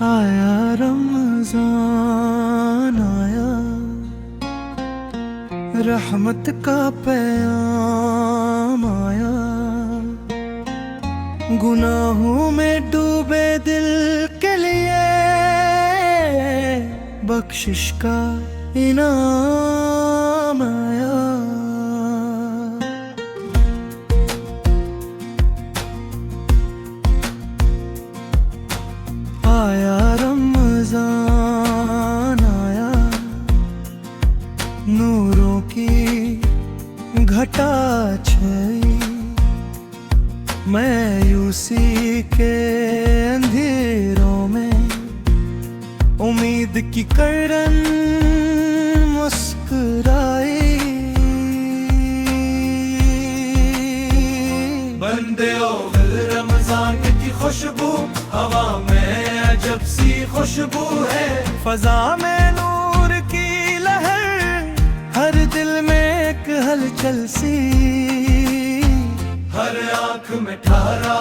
आया रमजान आया, रहमत का पैगाम आया। गुनाहों में डूबे दिल के लिए बख्शिश का इनाम आया। आया रमजान आया, नूरों की घटा छाई। मायूसी के अंधेरों में उम्मीद की किरण मुस्कुराई। बंदे ओ मिल रमजान की खुशबू, हवा में अजब सी खुशबू है। फजा में नूर की लहर, हर दिल में एक हलचल सी। हर आंख में ठहरा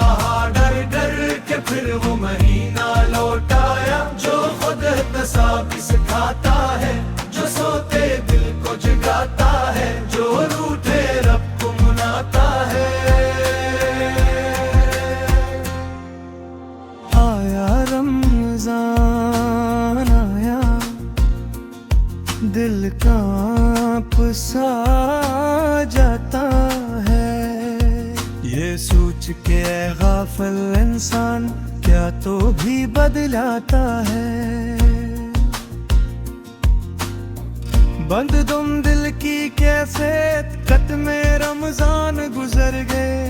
डर डर के फिर वो महीना लौट आया। जो खुद तसाबी सिखाता है, जो सोते दिल को जगाता है, जो रूठे रब को मनाता है। आया रमजान आया, दिल कांप सा जाता है। ये सोच के गाफिल इंसान क्या तो भी बदलाता है। बंद दुम दिल की कैसे कत में रमजान गुजर गए,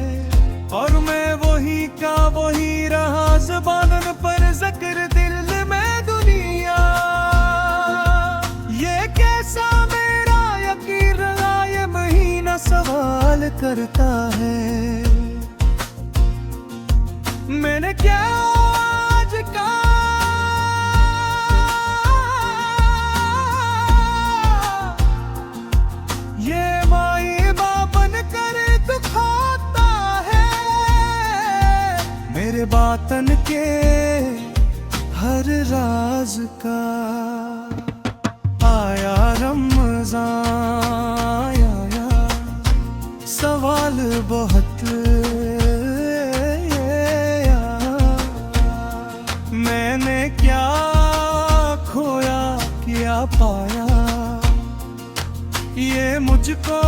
और मैं वही का वही रहा। ज़बान पर ज़िक्र दिल में दुनिया, ये कैसा मेरा यकीन रहा। ये महीना सवाल करता है, मैंने क्या आज कहा। ये माई बापन करे दुखाता है मेरे बातन के हर राज का। आया रमजान आया, सवाल बहुत मैंने क्या खोया क्या पाया। ये मुझको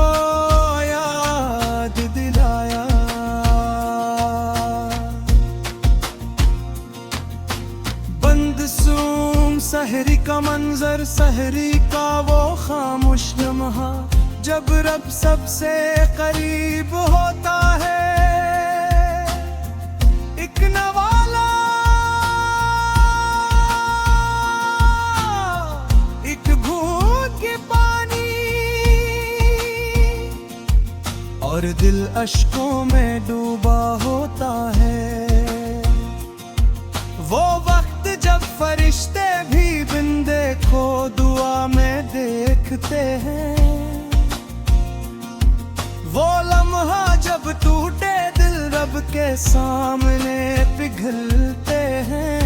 याद दिलाया। बंद सूम सहरी का मंजर, सहरी का वो खामोश लम्हा, जब रब सबसे करीब होता है। एक नवाला, एक घूंट के पानी, और दिल अश्कों में डूबा होता है। वो वक्त जब फरिश्ते भी बंदे को दुआ में देखते हैं। वो लम्हा जब टूटे दिल रब के सामने पिघलते हैं।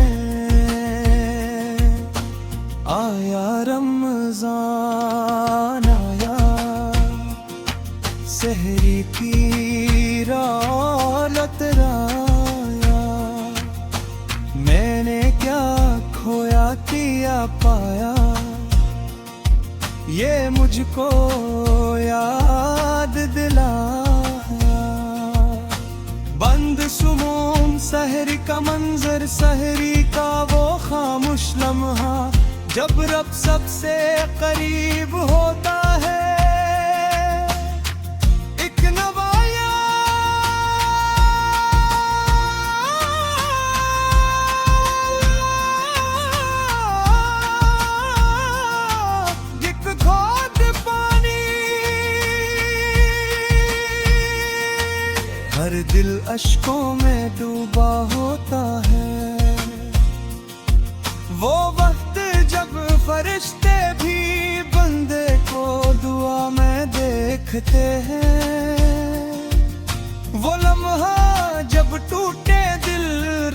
आया रमजान आया, सहरी की रौलत राया। मैंने क्या खोया किया पाया, ये मुझको याद दिलाया। बंद सुमूम सहरी का मंजर, सहरी का वो खामोश लम्हा, जब रब सबसे करीब होता है। एक नवाया, एक घोट पानी, हर दिल अश्कों में डूबा होता है। वो वक्त जब फरिश्ते भी बंदे को दुआ में देखते हैं। वो लम्हा जब टूटे दिल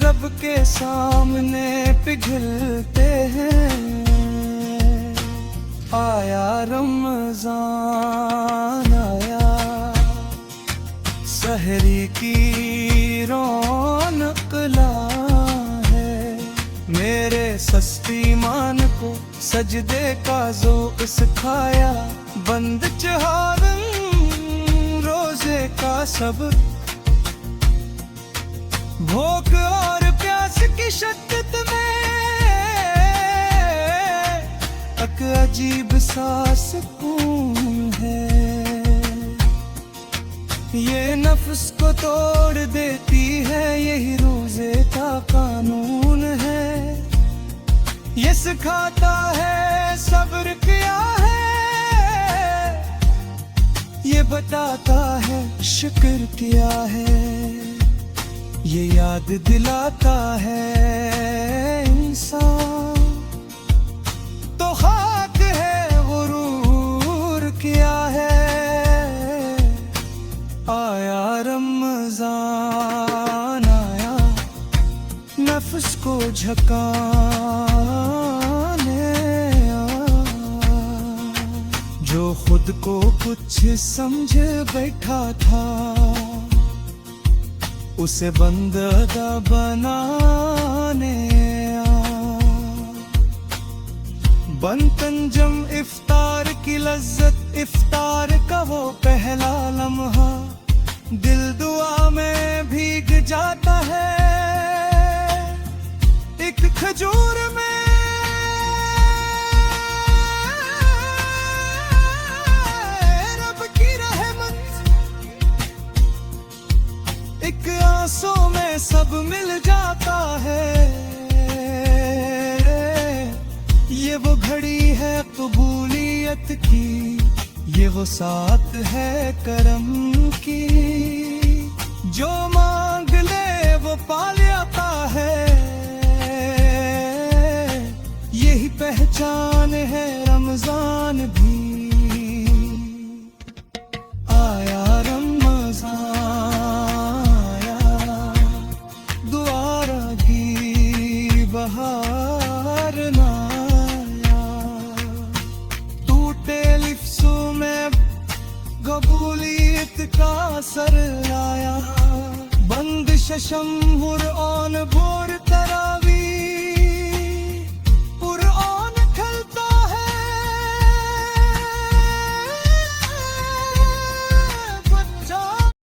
रब सबके सामने पिघलते हैं। आया रमजान आया, सहरी की रौनक ला है। मेरे सस्ती मान को सजदे का ज़ौक़ सिखाया। बंद चहारम रोजे का सब्र, भूख और प्यास की शिद्दत में एक अजीब सा सुकून है। ये नफ्स को तोड़ देती है, यही रोजे का कानून है। ये सिखाता है सब्र क्या है, ये बताता है शुक्र क्या है। ये याद दिलाता है इंसान तो खाक है, गुरूर क्या है। आया रमजान आया, नफ्स को झकाने आया। जो खुद को कुछ समझ बैठा था, उसे बंदगा बनाने आ। बनतंजम इफ्तार की लज्जत, इफ्तार का वो पहला लम्हा दिल दुआ में भीग जाता है। एक खजूर में रब की रहमत, एक आंसू में सब मिल जाता है। ये वो घड़ी है कबूलियत की, ये वो साथ है करम की। जो मांग ले वो पा लेता है, यही पहचान है रमजान भी। आया रमजान, दुआरा की बहार नाया। टूटे लिफ्सों में कबूलियत का असर आया। बंद शशम हुर ऑन भोर